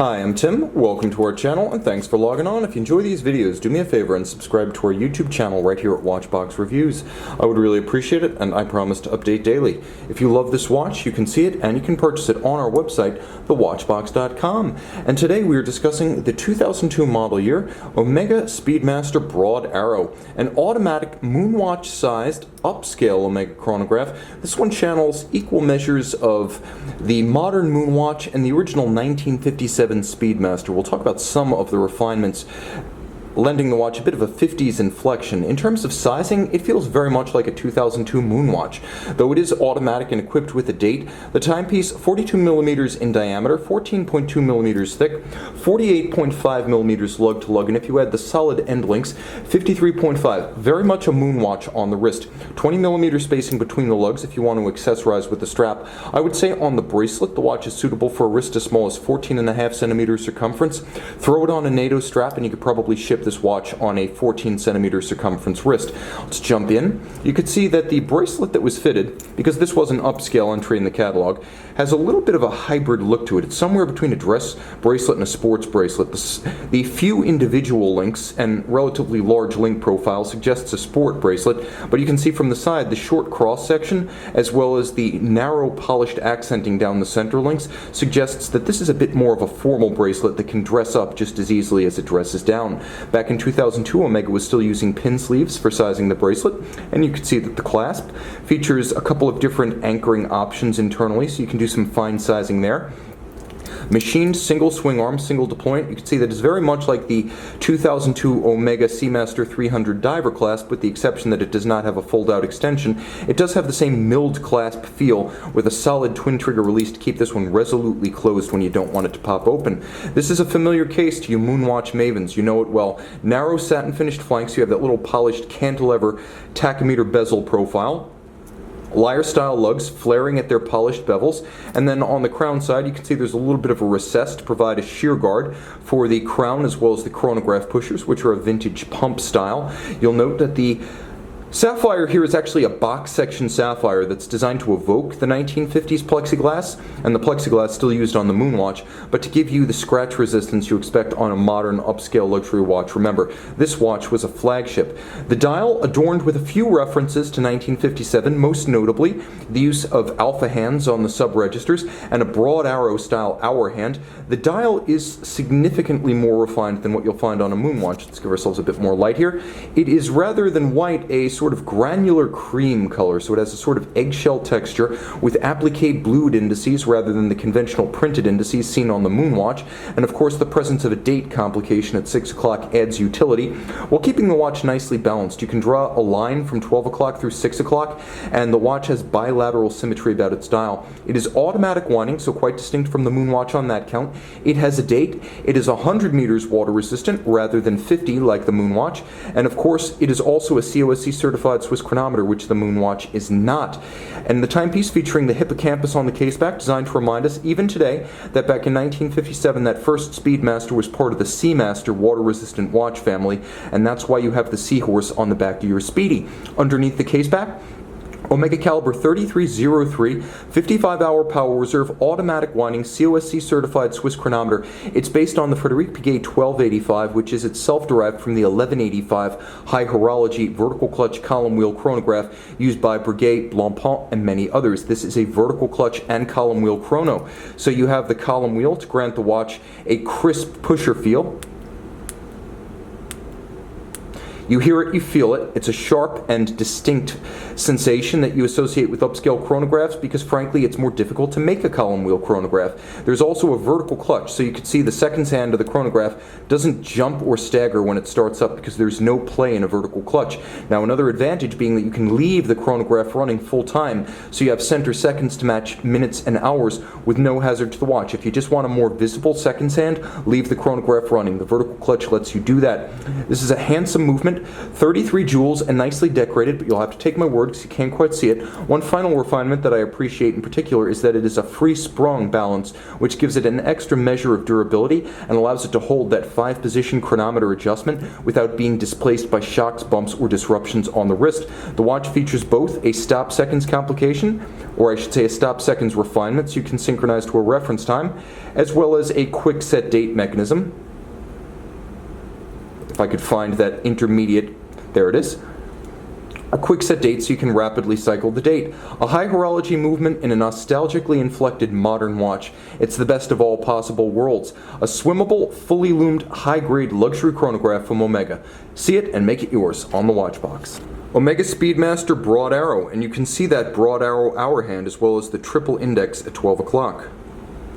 Hi, I'm Tim. Welcome to our channel, and thanks for logging on. If you enjoy these videos, do me a favor and subscribe to our YouTube channel right here at Watchbox Reviews. I would really appreciate it, and I promise to update daily. If you love this watch, you can see it and you can purchase it on our website, thewatchbox.com. And today we are discussing the 2002 model year Omega Speedmaster Broad Arrow, an automatic moonwatch-sized upscale Omega chronograph. This one channels equal measures of the modern moonwatch and the original 1957 Speedmaster. We'll talk about some of the refinements, lending the watch a bit of a 50s inflection. In terms of sizing, it feels very much like a 2002 Moonwatch. Though it is automatic and equipped with a date, the timepiece 42 millimeters in diameter, 14.2 millimeters thick, 48.5 millimeters lug-to-lug, and if you add the solid end links, 53.5. Very much a Moonwatch on the wrist. 20 millimeter spacing between the lugs if you want to accessorize with the strap. I would say on the bracelet, the watch is suitable for a wrist as small as 14.5 centimeters circumference. Throw it on a NATO strap and you could probably ship this watch on a 14 centimeter circumference wrist. Let's jump in. You could see that the bracelet that was fitted, because this was an upscale entry in the catalog, has a little bit of a hybrid look to it. It's somewhere between a dress bracelet and a sports bracelet. The few individual links and relatively large link profile suggests a sport bracelet, but you can see from the side the short cross section as well as the narrow polished accenting down the center links suggests that this is a bit more of a formal bracelet that can dress up just as easily as it dresses down. Back in 2002, Omega was still using pin sleeves for sizing the bracelet, and you can see that the clasp features a couple of different anchoring options internally, so you can do some fine sizing there. Machined single swing arm, single deployment. You can see that it's very much like the 2002 Omega Seamaster 300 diver clasp, with the exception that it does not have a fold-out extension. It does have the same milled clasp feel with a solid twin trigger release to keep this one resolutely closed when you don't want it to pop open. This is a familiar case to you Moonwatch mavens. You know it well. Narrow satin finished flanks. You have that little polished cantilever tachometer bezel profile. Lyre-style lugs flaring at their polished bevels, and then on the crown side you can see there's a little bit of a recess to provide a shear guard for the crown as well as the chronograph pushers, which are a vintage pump style. You'll note that the Sapphire here is actually a box section sapphire that's designed to evoke the 1950s plexiglass, and the plexiglass still used on the Moonwatch, but to give you the scratch resistance you expect on a modern upscale luxury watch. Remember, this watch was a flagship. The dial adorned with a few references to 1957, most notably the use of alpha hands on the sub-registers and a broad arrow style hour hand. The dial is significantly more refined than what you'll find on a Moonwatch. Let's give ourselves a bit more light here. It is, rather than white, a sort of granular cream color, so it has a sort of eggshell texture with applique blued indices rather than the conventional printed indices seen on the Moonwatch, and of course the presence of a date complication at 6 o'clock adds utility, while keeping the watch nicely balanced. You can draw a line from 12 o'clock through 6 o'clock, and the watch has bilateral symmetry about its dial. It is automatic winding, so quite distinct from the Moonwatch on that count. It has a date. It is 100 meters water resistant rather than 50 like the Moonwatch, and of course it is also a COSC certified Swiss chronometer, which the Moonwatch is not. And the timepiece featuring the hippocampus on the caseback, designed to remind us, even today, that back in 1957 that first Speedmaster was part of the Seamaster water-resistant watch family, and that's why you have the seahorse on the back of your Speedy. Underneath the caseback, Omega caliber 3303, 55-hour power reserve, automatic winding, COSC certified Swiss chronometer. It's based on the Frederic Piguet 1285, which is itself derived from the 1185 high horology vertical clutch column wheel chronograph used by Breguet, Blancpain, and many others. This is a vertical clutch and column wheel chrono. So you have the column wheel to grant the watch a crisp pusher feel. You hear it, you feel it. It's a sharp and distinct sensation that you associate with upscale chronographs because, frankly, it's more difficult to make a column wheel chronograph. There's also a vertical clutch, so you can see the second hand of the chronograph doesn't jump or stagger when it starts up because there's no play in a vertical clutch. Now, another advantage being that you can leave the chronograph running full time, so you have center seconds to match minutes and hours with no hazard to the watch. If you just want a more visible seconds hand, leave the chronograph running. The vertical clutch lets you do that. This is a handsome movement. rated, 33 joules and nicely decorated, but you'll have to take my word because you can't quite see it. One final refinement that I appreciate in particular is that it is a free-sprung balance, which gives it an extra measure of durability and allows it to hold that 5-position chronometer adjustment without being displaced by shocks, bumps, or disruptions on the wrist. The watch features both a stop seconds complication, or I should say a stop seconds refinement, so you can synchronize to a reference time, as well as a quick set date mechanism. If I could find that intermediate, there it is. A quick set date so you can rapidly cycle the date. A high horology movement in a nostalgically inflected modern watch. It's the best of all possible worlds. A swimmable, fully loomed, high-grade luxury chronograph from Omega. See it and make it yours on the watch box. Omega Speedmaster Broad Arrow, and you can see that broad arrow hour hand as well as the triple index at 12 o'clock.